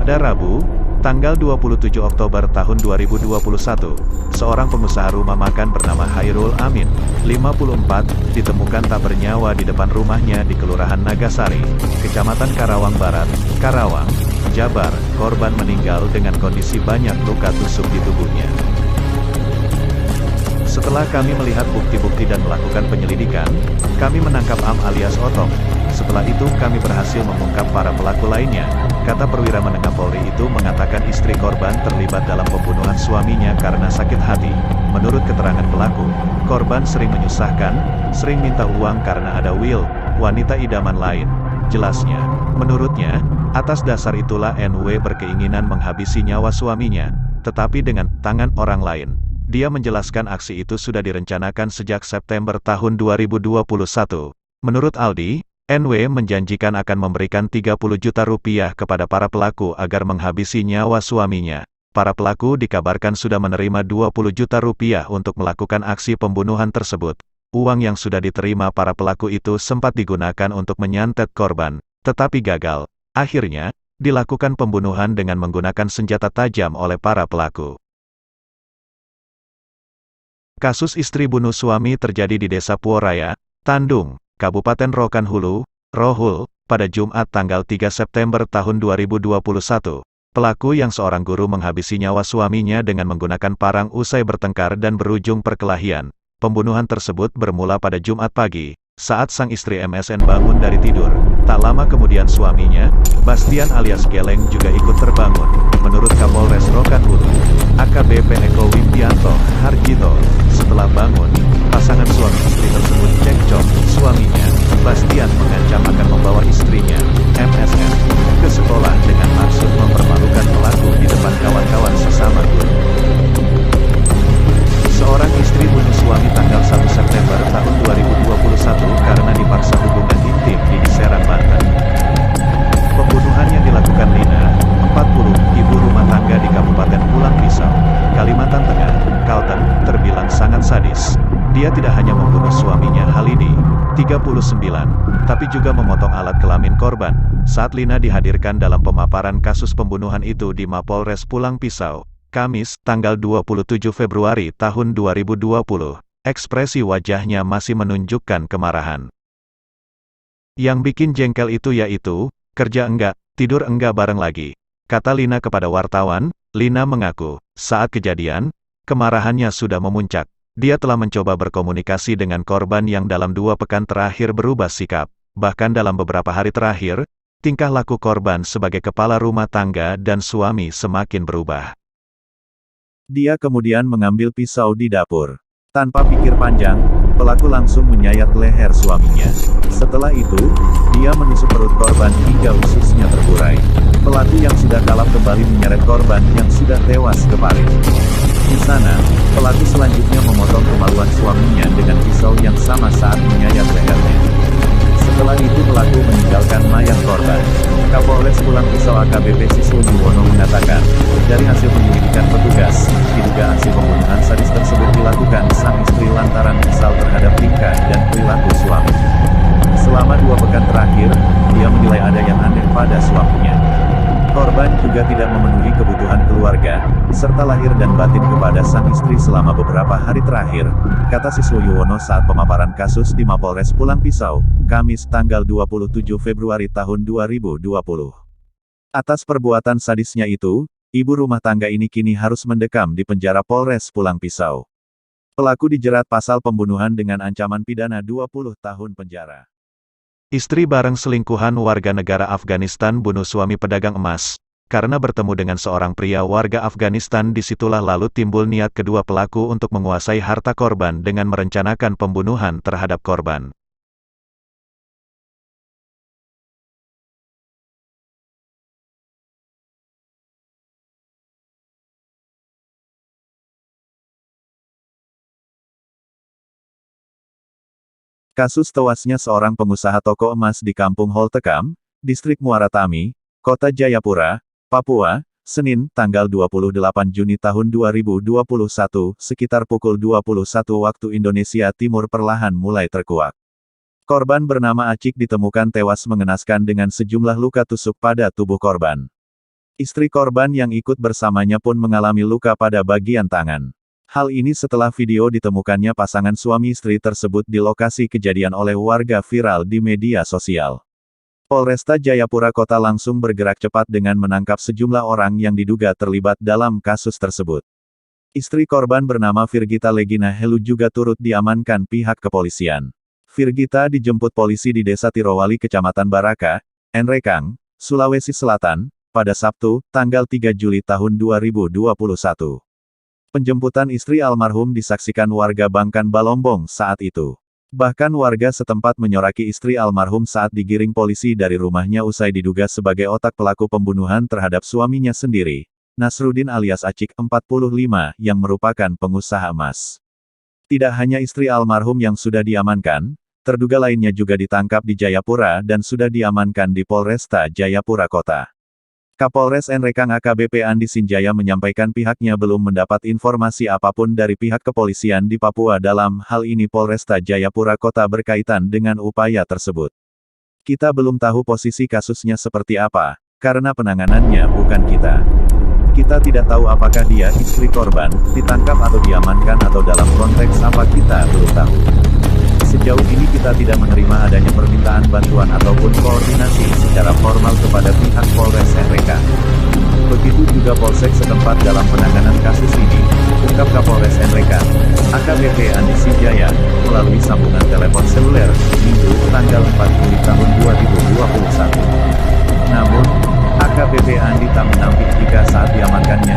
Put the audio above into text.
Pada Rabu, tanggal 27 Oktober tahun 2021, seorang pengusaha rumah makan bernama Hairul Amin, 54, ditemukan tak bernyawa di depan rumahnya di Kelurahan Nagasari, Kecamatan Karawang Barat, Karawang, Jabar. Korban meninggal dengan kondisi banyak luka tusuk di tubuhnya. Setelah kami melihat bukti-bukti dan melakukan penyelidikan, kami menangkap Am alias Otong. Setelah itu kami berhasil mengungkap para pelaku lainnya, kata perwira menengah Polri itu mengatakan istri korban terlibat dalam pembunuhan suaminya karena sakit hati. Menurut keterangan pelaku, korban sering menyusahkan, sering minta uang karena ada Will, wanita idaman lain. Jelasnya, menurutnya, atas dasar itulah NW berkeinginan menghabisi nyawa suaminya, tetapi dengan tangan orang lain. Dia menjelaskan aksi itu sudah direncanakan sejak September tahun 2021. Menurut Aldi, NW menjanjikan akan memberikan 30 juta rupiah kepada para pelaku agar menghabisi nyawa suaminya. Para pelaku dikabarkan sudah menerima 20 juta rupiah untuk melakukan aksi pembunuhan tersebut. Uang yang sudah diterima para pelaku itu sempat digunakan untuk menyantet korban, tetapi gagal. Akhirnya, dilakukan pembunuhan dengan menggunakan senjata tajam oleh para pelaku. Kasus istri bunuh suami terjadi di Desa Puoraya, Tandung, Kabupaten Rokan Hulu, Rohul, pada Jumat tanggal 3 September tahun 2021. Pelaku yang seorang guru menghabisi nyawa suaminya dengan menggunakan parang usai bertengkar dan berujung perkelahian. Pembunuhan tersebut bermula pada Jumat pagi, saat sang istri MSN bangun dari tidur. Tak lama kemudian suaminya, Bastian alias Geleng juga ikut terbangun. Menurut Kapolres Rokan Hulu, AKBP Eko Wimpianto Harjito, setelah bangun, pasangan suami istri tersebut cekcok. Suaminya, Bastian mengancam akan membawa istrinya, MSN, ke sekolah dengan maksud mempermalukan pelaku di depan kawan-kawan sesama guru. Seorang istri bunuh suami tanggal 1 September tahun 2021 karena dipaksa hubungan intim di Serang, Banten. Pembunuhan yang dilakukan Lina, 40, ibu rumah tangga di Kabupaten Pulang Pisau, Kalimantan Tengah, Kalteng, terbilang sangat sadis. Dia tidak hanya membunuh suaminya Halidi, 39, tapi juga memotong alat kelamin korban. Saat Lina dihadirkan dalam pemaparan kasus pembunuhan itu di Mapolres Pulang Pisau, Kamis, tanggal 27 Februari tahun 2020, ekspresi wajahnya masih menunjukkan kemarahan. Yang bikin jengkel itu yaitu, kerja enggak, tidur enggak bareng lagi, kata Lina kepada wartawan. Lina mengaku, saat kejadian, kemarahannya sudah memuncak. Dia telah mencoba berkomunikasi dengan korban yang dalam 2 pekan terakhir berubah sikap. Bahkan dalam beberapa hari terakhir, tingkah laku korban sebagai kepala rumah tangga dan suami semakin berubah. Dia kemudian mengambil pisau di dapur. Tanpa pikir panjang, pelaku langsung menyayat leher suaminya. Setelah itu, dia menusuk perut korban hingga ususnya terburai. Pelaku yang sudah kalap kembali menyeret korban yang sudah tewas ke parit. Di sana, pelaku selanjutnya memotong kemaluan suaminya dengan pisau yang sama saat menyayat lehernya. Setelah itu pelaku meninggalkan mayat korban. Kapolres Pulang Pisau AKBP Siswo Yuwono mengatakan, dari hasil penyelidikan petugas, diduga aksi pembunuhan sadis tersebut dilakukan sang istri lantaran kesal terhadap tingkah dan perilaku suami. Selama 2 pekan terakhir, dia menilai ada yang aneh pada suaminya. Korban juga tidak memenuhi kebutuhan keluarga, serta lahir dan batin kepada sang istri selama beberapa hari terakhir, kata Siswo Yuwono saat pemaparan kasus di Mapolres Pulang Pisau, Kamis tanggal 27 Februari tahun 2020. Atas perbuatan sadisnya itu, ibu rumah tangga ini kini harus mendekam di penjara Polres Pulang Pisau. Pelaku dijerat pasal pembunuhan dengan ancaman pidana 20 tahun penjara. Istri bareng selingkuhan warga negara Afghanistan bunuh suami pedagang emas. Karena bertemu dengan seorang pria warga Afghanistan, disitulah lalu timbul niat kedua pelaku untuk menguasai harta korban dengan merencanakan pembunuhan terhadap korban. Kasus tewasnya seorang pengusaha toko emas di Kampung Holtekam, Distrik Muara Tami, Kota Jayapura, Papua, Senin, tanggal 28 Juni tahun 2021, sekitar pukul 21 waktu Indonesia Timur perlahan mulai terkuak. Korban bernama Acik ditemukan tewas mengenaskan dengan sejumlah luka tusuk pada tubuh korban. Istri korban yang ikut bersamanya pun mengalami luka pada bagian tangan. Hal ini setelah video ditemukannya pasangan suami istri tersebut di lokasi kejadian oleh warga viral di media sosial. Polresta Jayapura Kota langsung bergerak cepat dengan menangkap sejumlah orang yang diduga terlibat dalam kasus tersebut. Istri korban bernama Virgita Legina Helu juga turut diamankan pihak kepolisian. Virgita dijemput polisi di Desa Tirowali Kecamatan Baraka, Enrekang, Sulawesi Selatan, pada Sabtu, tanggal 3 Juli tahun 2021. Penjemputan istri almarhum disaksikan warga Bangkan Balombong saat itu. Bahkan warga setempat menyoraki istri almarhum saat digiring polisi dari rumahnya usai diduga sebagai otak pelaku pembunuhan terhadap suaminya sendiri, Nasruddin alias Acik, 45, yang merupakan pengusaha emas. Tidak hanya istri almarhum yang sudah diamankan, terduga lainnya juga ditangkap di Jayapura dan sudah diamankan di Polresta Jayapura Kota. Kapolres Enrekang AKBP Andi Sinjaya menyampaikan pihaknya belum mendapat informasi apapun dari pihak kepolisian di Papua dalam hal ini Polresta Jayapura Kota berkaitan dengan upaya tersebut. Kita belum tahu posisi kasusnya seperti apa, karena penanganannya bukan kita. Kita tidak tahu apakah dia, istri korban, ditangkap atau diamankan atau dalam konteks apa kita belum tahu. Sejauh ini kita tidak menerima adanya permintaan bantuan ataupun koordinasi secara formal kepada pihak Polres Enrekang. Begitu juga Polsek setempat dalam penanganan kasus ini, ungkap Kapolres Enrekang, AKBP Andi Sinjaya, melalui sambungan telepon seluler, Minggu, tanggal 4 Juli tahun 2021. Namun, AKBP Andi tak menampik jika saat diamankannya